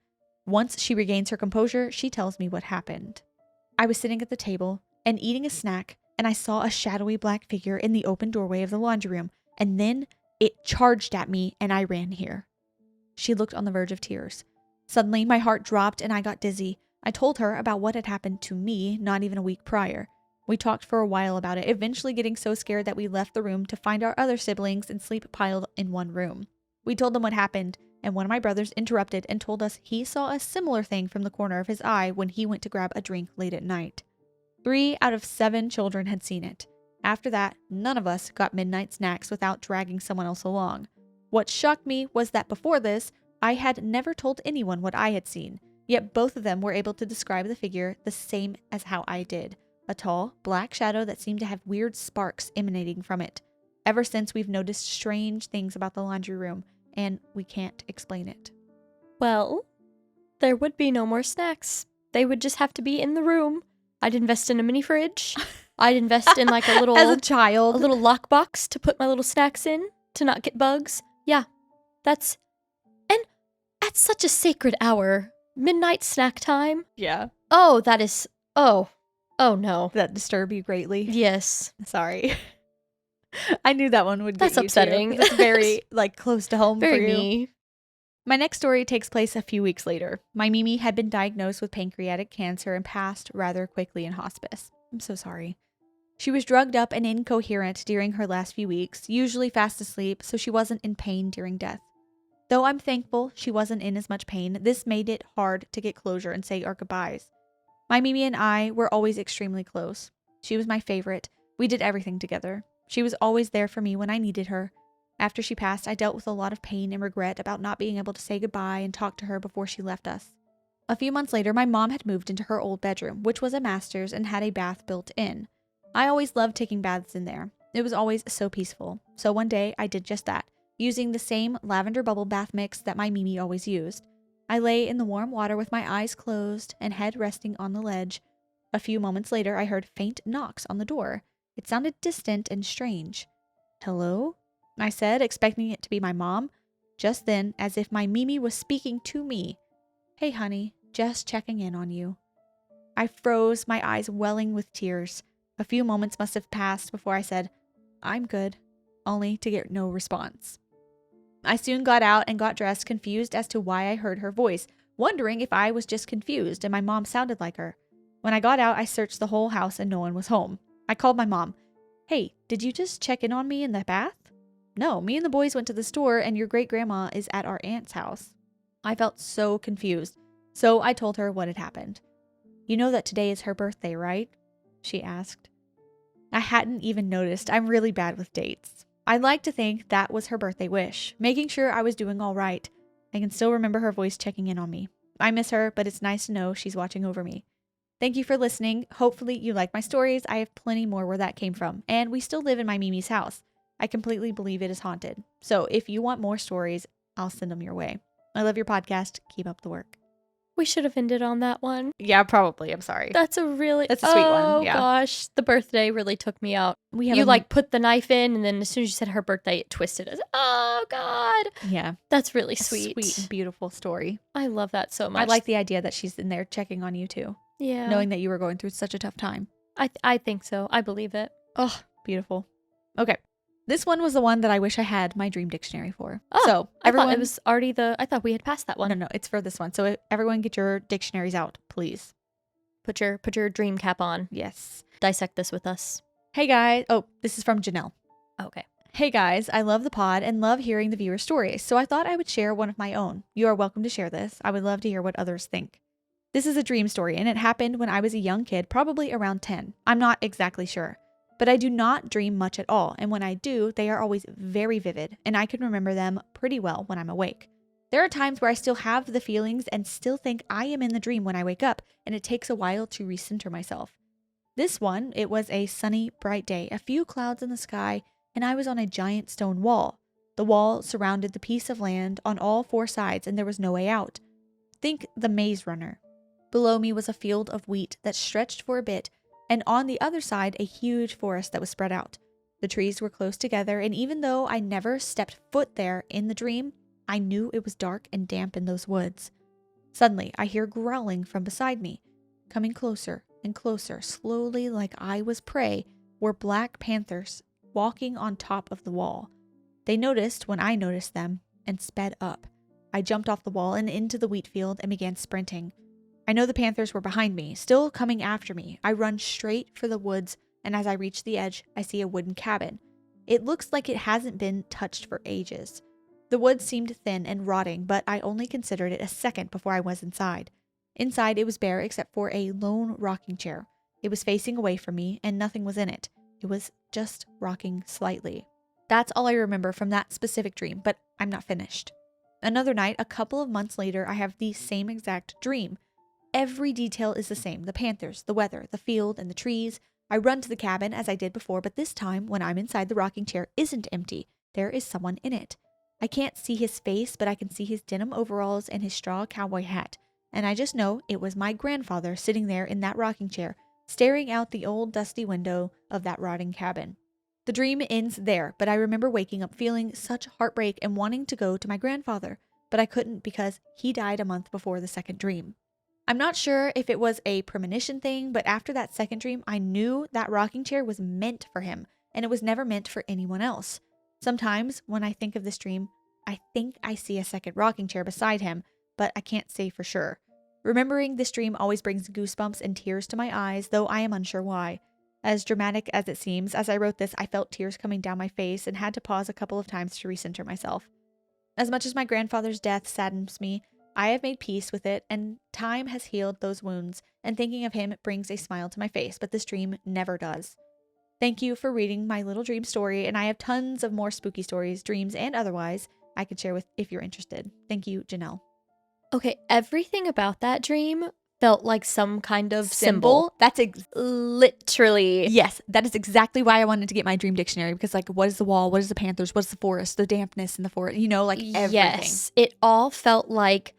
Once she regains her composure, she tells me what happened. I was sitting at the table and eating a snack, and I saw a shadowy black figure in the open doorway of the laundry room, and then it charged at me and I ran here. She looked on the verge of tears. Suddenly, my heart dropped and I got dizzy. I told her about what had happened to me not even a week prior. We talked for a while about it, eventually getting so scared that we left the room to find our other siblings and sleep piled in one room. We told them what happened, and one of my brothers interrupted and told us he saw a similar thing from the corner of his eye when he went to grab a drink late at night. 3 out of 7 children had seen it. After that, none of us got midnight snacks without dragging someone else along. What shocked me was that before this, I had never told anyone what I had seen, yet both of them were able to describe the figure the same as how I did. A tall, black shadow that seemed to have weird sparks emanating from it. Ever since, we've noticed strange things about the laundry room, and we can't explain it. Well, there would be no more snacks. They would just have to be in the room. I'd invest in a mini fridge. I'd invest in like a little As a child, a little lockbox to put my little snacks in to not get bugs. Yeah, that's and at such a sacred hour, midnight snack time. yeah, Oh, that is oh no. that disturbed you greatly. Yes, Sorry. I knew that one would get That's you too, upsetting. 'cause it's very close to home very for you. me. My next story takes place a few weeks later. My Mimi had been diagnosed with pancreatic cancer and passed rather quickly in hospice. I'm so sorry. She was drugged up and incoherent during her last few weeks, usually fast asleep, so she wasn't in pain during death. Though I'm thankful she wasn't in as much pain, this made it hard to get closure and say our goodbyes. My Mimi and I were always extremely close. She was my favorite. We did everything together. She was always there for me when I needed her. After she passed, I dealt with a lot of pain and regret about not being able to say goodbye and talk to her before she left us. A few months later, my mom had moved into her old bedroom, which was a master's and had a bath built in. I always loved taking baths in there. It was always so peaceful. So one day, I did just that, using the same lavender bubble bath mix that my Mimi always used. I lay in the warm water with my eyes closed and head resting on the ledge. A few moments later, I heard faint knocks on the door. It sounded distant and strange. "Hello?" I said, expecting it to be my mom. Just then, as if my Mimi was speaking to me. "Hey, honey, just checking in on you." I froze, my eyes welling with tears. A few moments must have passed before I said, "I'm good," only to get no response. I soon got out and got dressed, confused as to why I heard her voice, wondering if I was just confused and my mom sounded like her. When I got out, I searched the whole house and no one was home. I called my mom. "Hey, did you just check in on me in the bath?" "No, me and the boys went to the store and your great-grandma is at our aunt's house." I felt so confused, so I told her what had happened. "You know that today is her birthday, right?" she asked. I hadn't even noticed. I'm really bad with dates. I'd like to think that was her birthday wish, making sure I was doing all right. I can still remember her voice checking in on me. I miss her, but it's nice to know she's watching over me. Thank you for listening. Hopefully you like my stories. I have plenty more where that came from, and we still live in my Mimi's house. I completely believe it is haunted. So if you want more stories, I'll send them your way. I love your podcast. Keep up the work. We should have ended on that one. Yeah, probably. I'm sorry. That's a sweet one. Yeah. Oh gosh, the birthday really took me out. We have You put the knife in, and then as soon as you said her birthday, it twisted us. Oh god, yeah, that's really a sweet. sweet and beautiful story. I love that so much. I like the idea that she's in there checking on you too, yeah, knowing that you were going through such a tough time. I think so. I believe it. Oh, beautiful. Okay. This one was the one that I wish I had my dream dictionary for. Oh, so I everyone, thought it was already I thought we had passed that one. no, it's for this one. So everyone get your dictionaries out, please. Put your dream cap on. Yes. Dissect this with us. Hey guys. Oh, this is from Janelle. Okay. Hey guys, I love the pod and love hearing the viewer stories, so I thought I would share one of my own. You are welcome to share this. I would love to hear what others think. This is a dream story, and it happened when I was a young kid, probably around 10. I'm not exactly sure. But I do not dream much at all, and when I do, they are always very vivid, and I can remember them pretty well when I'm awake. There are times where I still have the feelings and still think I am in the dream when I wake up, and it takes a while to recenter myself. This one, it was a sunny, bright day, a few clouds in the sky, and I was on a giant stone wall. The wall surrounded the piece of land on all 4 sides, and there was no way out. Think the Maze Runner. Below me was a field of wheat that stretched for a bit, and on the other side, a huge forest that was spread out. The trees were close together, and even though I never stepped foot there in the dream, I knew it was dark and damp in those woods. Suddenly, I hear growling from beside me. Coming closer and closer, slowly like I was prey, were black panthers walking on top of the wall. They noticed when I noticed them and sped up. I jumped off the wall and into the wheat field and began sprinting. I know the panthers were behind me, still coming after me. I run straight for the woods, and as I reach the edge, I see a wooden cabin. It looks like it hasn't been touched for ages. The wood seemed thin and rotting, but I only considered it a second before I was inside. Inside, it was bare except for a lone rocking chair. It was facing away from me, and nothing was in it. It was just rocking slightly. That's all I remember from that specific dream, but I'm not finished. Another night, a couple of months later, I have the same exact dream. Every detail is the same: the panthers, the weather, the field, and the trees. I run to the cabin as I did before, but this time, when I'm inside, the rocking chair isn't empty. There is someone in it. I can't see his face, but I can see his denim overalls and his straw cowboy hat. And I just know it was my grandfather sitting there in that rocking chair, staring out the old dusty window of that rotting cabin. The dream ends there, but I remember waking up feeling such heartbreak and wanting to go to my grandfather, but I couldn't because he died a month before the second dream. I'm not sure if it was a premonition thing, but after that second dream, I knew that rocking chair was meant for him, and it was never meant for anyone else. Sometimes when I think of this dream, I think I see a second rocking chair beside him, but I can't say for sure. Remembering this dream always brings goosebumps and tears to my eyes, though I am unsure why. As dramatic as it seems, as I wrote this, I felt tears coming down my face and had to pause a couple of times to recenter myself. As much as my grandfather's death saddens me, I have made peace with it, and time has healed those wounds, and thinking of him brings a smile to my face, but this dream never does. Thank you for reading my little dream story, and I have tons of more spooky stories, dreams, and otherwise I could share with if you're interested. Thank you, Janelle. Okay, everything about that dream felt like some kind of symbol. That's literally. Yes, that is exactly why I wanted to get my dream dictionary, because like, what is the wall? What is the panthers? What's the forest? The dampness in the forest, like everything. Yes, it all felt like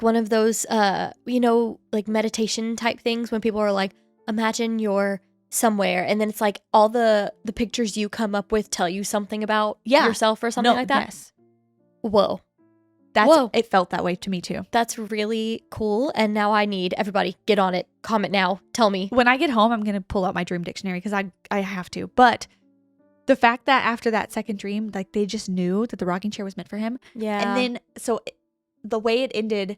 one of those, like meditation type things when people are like, imagine you're somewhere, and then it's like all the pictures you come up with tell you something about yourself or something like that. Yes. Whoa. It felt that way to me too. That's really cool. And now I need everybody get on it. Comment now. Tell me. When I get home, I'm going to pull out my dream dictionary because I have to. But the fact that after that second dream, like they just knew that the rocking chair was meant for him. Yeah. And then, so the way it ended,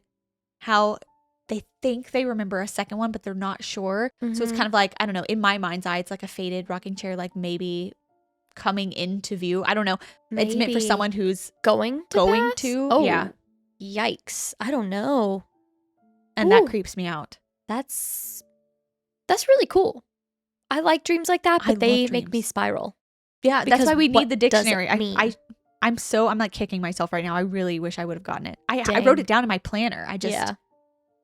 how they think they remember a second one, but they're not sure. Mm-hmm. So it's kind of like, I don't know, in my mind's eye, it's like a faded rocking chair, like maybe coming into view. I don't know. Maybe. It's meant for someone who's going to. Oh, yeah. Yikes. I don't know. And that creeps me out. That's really cool. I like dreams like that, but they make me spiral. Yeah, that's why we need the dictionary. I'm like kicking myself right now. I really wish I would have gotten it. I wrote it down in my planner. I just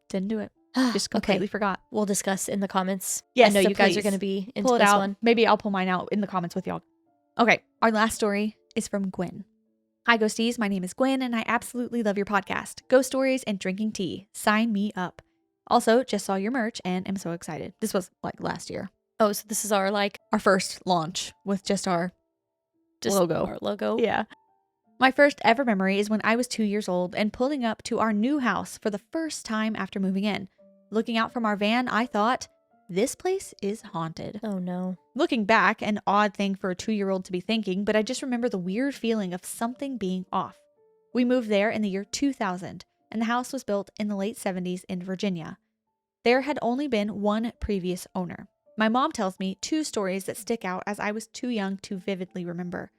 didn't do it. Just completely forgot. We'll discuss in the comments. Yes, I know you guys are going to be into this one. Maybe I'll pull mine out in the comments with y'all. Okay, our last story is from Gwyn. Hi, Ghosties. My name is Gwyn, and I absolutely love your podcast. Ghost stories and drinking tea. Sign me up. Also, just saw your merch and am so excited. This was like last year. Oh, so this is our first launch with just our logo. Our logo. Yeah. My first ever memory is when I was 2 years old and pulling up to our new house for the first time after moving in. Looking out from our van, I thought, this place is haunted. Oh no. Looking back, an odd thing for a 2-year-old to be thinking, but I just remember the weird feeling of something being off. We moved there in the year 2000, and the house was built in the late 70s in Virginia. There had only been one previous owner. My mom tells me 2 stories that stick out as I was too young to vividly remember.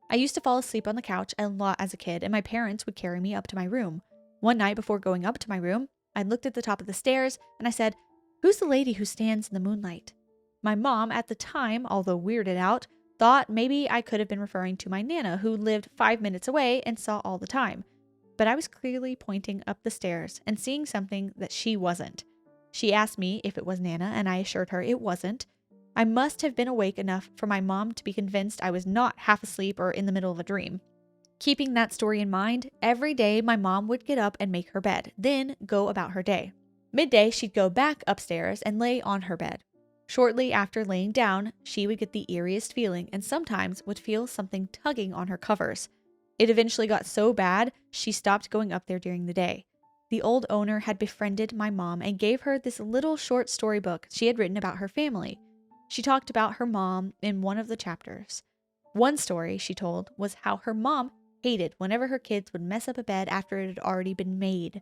I used to fall asleep on the couch a lot as a kid, and my parents would carry me up to my room. One night before going up to my room, I looked at the top of the stairs, and I said, "Who's the lady who stands in the moonlight?" My mom, at the time, although weirded out, thought maybe I could have been referring to my Nana, who lived 5 minutes away and saw all the time. But I was clearly pointing up the stairs and seeing something that she wasn't. She asked me if it was Nana, and I assured her it wasn't. I must have been awake enough for my mom to be convinced I was not half asleep or in the middle of a dream. Keeping that story in mind, every day my mom would get up and make her bed, then go about her day. Midday, she'd go back upstairs and lay on her bed. Shortly after laying down, she would get the eeriest feeling and sometimes would feel something tugging on her covers. It eventually got so bad, she stopped going up there during the day. The old owner had befriended my mom and gave her this little short storybook she had written about her family. She talked about her mom in one of the chapters. One story she told was how her mom hated whenever her kids would mess up a bed after it had already been made.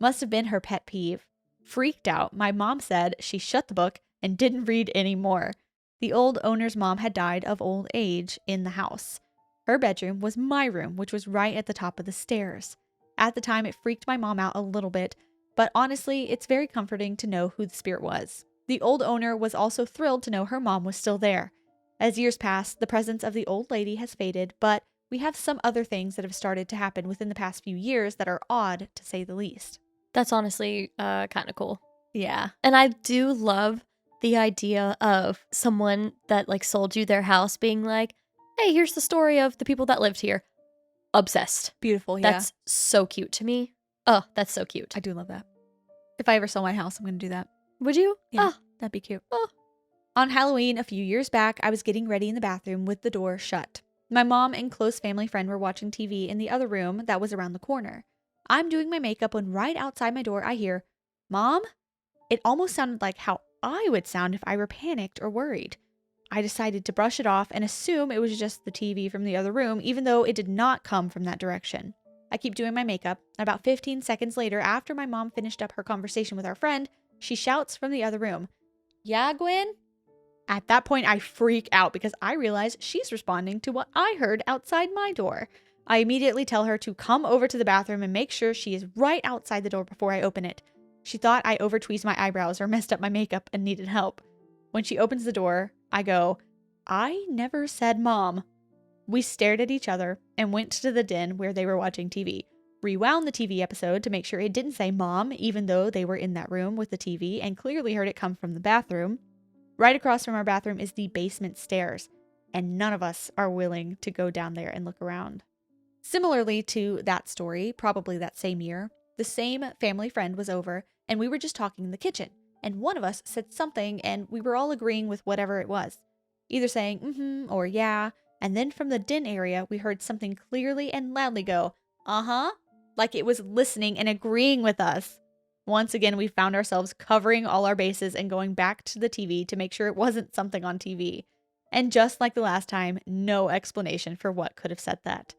Must have been her pet peeve. Freaked out, my mom said she shut the book and didn't read any more. The old owner's mom had died of old age in the house. Her bedroom was my room, which was right at the top of the stairs. At the time, it freaked my mom out a little bit, but honestly, it's very comforting to know who the spirit was. The old owner was also thrilled to know her mom was still there. As years pass, the presence of the old lady has faded, but we have some other things that have started to happen within the past few years that are odd, to say the least. That's honestly kind of cool. Yeah. And I do love the idea of someone that like sold you their house being like, hey, here's the story of the people that lived here. Obsessed. Beautiful, yeah. That's so cute to me. Oh, that's so cute. I do love that. If I ever sell my house, I'm going to do that. Would you? Yeah, Oh, that'd be cute. Oh. On Halloween a few years back, I was getting ready in the bathroom with the door shut. My mom and close family friend were watching TV in the other room that was around the corner. I'm doing my makeup when right outside my door I hear, "Mom?" It almost sounded like how I would sound if I were panicked or worried. I decided to brush it off and assume it was just the TV from the other room, even though it did not come from that direction. I keep doing my makeup, and about 15 seconds later, after my mom finished up her conversation with our friend, she shouts from the other room, "Yeah, Gwyn?" At that point, I freak out because I realize she's responding to what I heard outside my door. I immediately tell her to come over to the bathroom and make sure she is right outside the door before I open it. She thought I over-tweezed my eyebrows or messed up my makeup and needed help. When she opens the door, I go, "I never said mom." We stared at each other and went to the den where they were watching TV. Rewound the TV episode to make sure it didn't say mom, even though they were in that room with the TV and clearly heard it come from the bathroom. Right across from our bathroom is the basement stairs, and none of us are willing to go down there and look around. Similarly to that story, probably that same year, the same family friend was over, and we were just talking in the kitchen, and one of us said something, and we were all agreeing with whatever it was, either saying mm-hmm or yeah, and then from the den area, we heard something clearly and loudly go, uh-huh, like it was listening and agreeing with us. Once again, we found ourselves covering all our bases and going back to the TV to make sure it wasn't something on TV. And just like the last time, no explanation for what could have said that.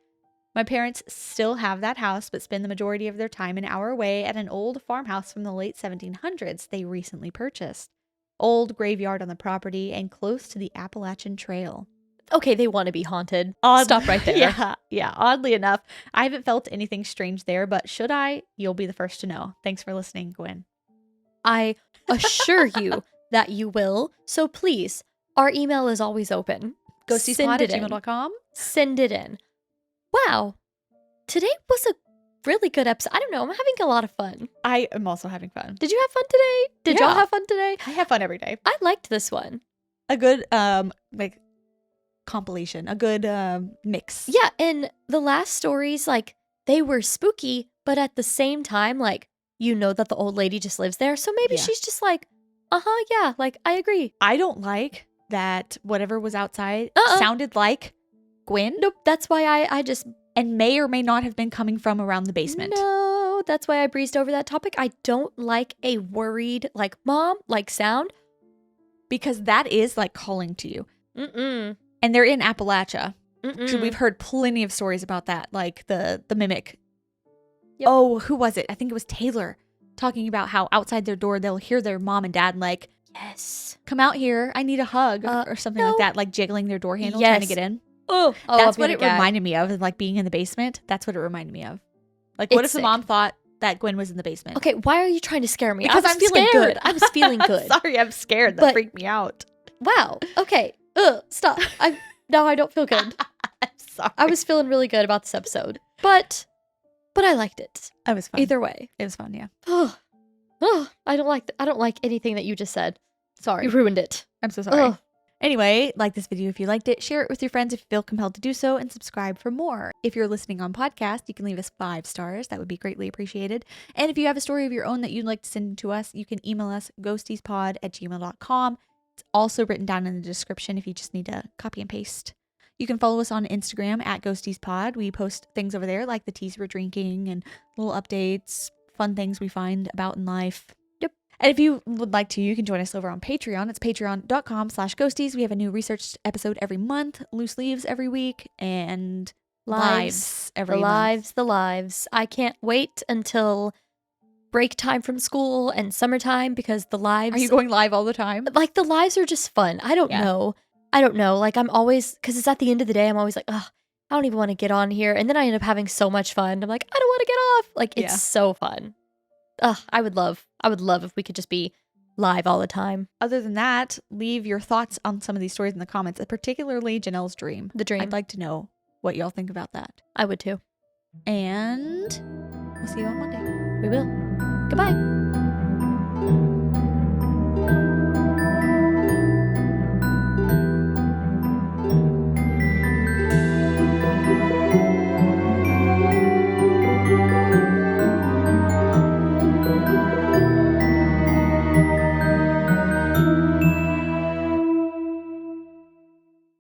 My parents still have that house, but spend the majority of their time an hour away at an old farmhouse from the late 1700s they recently purchased. Old graveyard on the property and close to the Appalachian Trail. Okay, they want to be haunted. Stop right there. Yeah. Oddly enough, I haven't felt anything strange there, but should I, you'll be the first to know. Thanks for listening, Gwyn. I assure you that you will. So please, our email is always open. Ghosteaspod@gmail.com. Send it in. Wow. Today was a really good episode. I don't know. I'm having a lot of fun. I am also having fun. Did you have fun today? Did y'all have fun today? I have fun every day. I liked this one. A good, compilation, a good mix. Yeah, and the last stories, like, they were spooky, but at the same time, like, you know that the old lady just lives there, so maybe she's just like, yeah, like, I agree. I don't like that whatever was outside sounded like Gwyn. Nope, that's why I just... And may or may not have been coming from around the basement. No, that's why I breezed over that topic. I don't like a worried, like, mom, like, sound. Because that is, like, calling to you. Mm-mm. And they're in Appalachia. So we've heard plenty of stories about that, like the mimic. Yep. Oh, who was it? I think it was Taylor talking about how outside their door they'll hear their mom and dad like, yes, come out here, I need a hug or something like that, like jiggling their door handle trying to get in. Oh, that's what it reminded me of, like being in the basement. That's what it reminded me of. Like, what if the mom thought that Gwyn was in the basement? Okay, why are you trying to scare me? Because I'm feeling good. I was feeling good. Sorry, I'm scared. That freaked me out. Wow. Okay. Stop. Now I don't feel good. I'm sorry. I was feeling really good about this episode, but I liked it. It was fun. Either way, it was fun. Yeah. I don't like anything that you just said. Sorry, you ruined it. I'm so sorry. Anyway, like this video if you liked it, share it with your friends if you feel compelled to do so, and subscribe for more. If you're listening on podcast, you can leave us 5 stars. That would be greatly appreciated. And if you have a story of your own that you'd like to send to us, you can email us ghosteaspod@gmail.com. It's also written down in the description if you just need to copy and paste. You can follow us on Instagram at GhosteasPod. We post things over there like the teas we're drinking and little updates, fun things we find about in life. Yep. And if you would like to, you can join us over on Patreon. It's patreon.com/ghosties. We have a new research episode every month, loose leaves every week, and lives every month. The lives. I can't wait until break time from school and summertime because the lives. Are you going live all the time? Like, the lives are just fun. I don't know. Like, I'm always, because it's at the end of the day, I'm always like, oh, I don't even want to get on here. And then I end up having so much fun. I'm like, I don't want to get off. Like, it's so fun. I would love if we could just be live all the time. Other than that, leave your thoughts on some of these stories in the comments, particularly Janelle's dream. The dream. I'd like to know what y'all think about that. I would too. And we'll see you on Monday. We will. Goodbye.